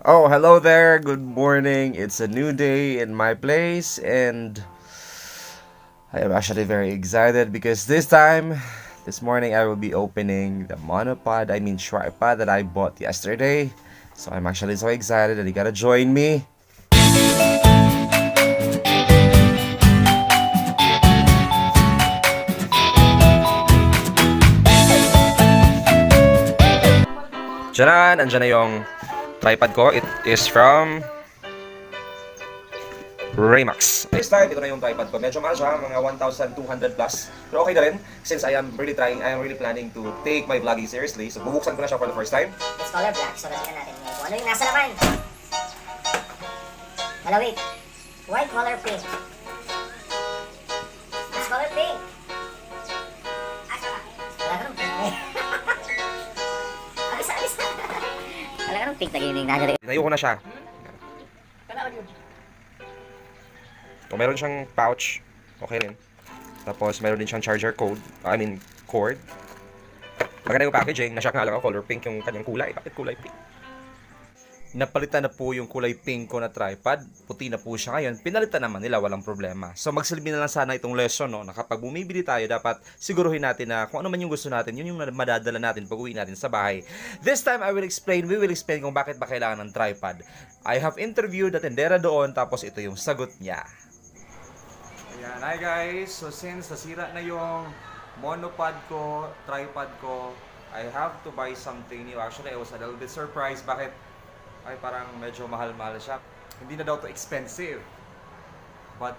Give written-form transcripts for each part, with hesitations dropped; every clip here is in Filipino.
Oh, hello there. Good morning. It's a new day in my place, and I am actually very excited because this morning, I will be opening the monopod, tripod that I bought yesterday. So I'm actually so excited that you gotta join me. Diyan na, andyan na yung tripod ko. It is from Raymax. This time, ito na yung tripod ko. Medyo mahal siya, mga 1,200 plus. Pero okay na rin, since I am really planning to take my vlogging seriously. So, bubuksan ko na siya for the first time. It's color black, so natin natin kung ano yung nasa laman. Wait. Why color pink? It's color pink. Wala ka nung pink eh. Abis na. Wala ka nung pink na gining nadali. Tinayo ko na siya. So, meron siyang pouch. Okay rin. Tapos, meron din siyang cord. Maganda yung packaging. Nashock nga lang ako, color pink yung kanyang kulay. Bakit kulay pink? Napalitan na po yung kulay pink ko na tripod. Puti na po siya ngayon. Pinalitan naman nila, walang problema. So, magsilbi na lang sana itong lesson, no? Na kapag bumibili tayo, dapat siguruhin natin na kung ano man yung gusto natin, yun yung madadala natin pag uwi natin sa bahay. This time, we will explain kung bakit ba kailangan ng tripod. I have interviewed the tendera doon, tapos ito yung sagot niya. Ayan, hi guys. So since nasira na yung monopod ko, tripod ko, I have to buy something new. Actually, I was a little bit surprised. Bakit? Ay, parang medyo mahal-mahal siya. Hindi na daw to expensive. But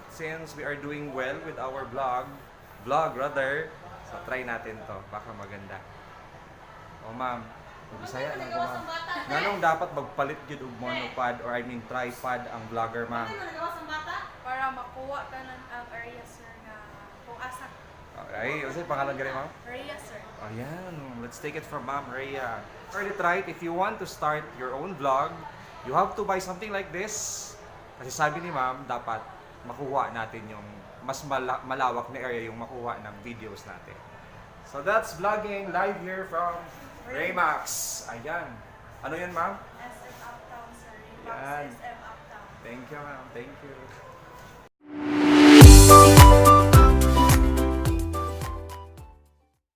since we are doing well with our vlog rather, so try natin to. Baka maganda. Oh ma'am, Bisaya lang ko ma'am. Nanong dapat magpalit yun og monopod or tripod ang vlogger ma'am? Para makuha ka ng area sir nga kung asa. Ay, kasi pangalan gani ma'am? Area sir. Ayan, let's take it from Ma'am Rhea. Already tried, if you want to start your own vlog, you have to buy something like this. Kasi sabi ni Ma'am, dapat makuha natin yung mas malawak na area yung makuha ng videos natin. So that's vlogging live here from Raymax. Ayan. Ano yan Ma'am? SM Uptown sir. Yan. SM Uptown. Thank you Ma'am, thank you.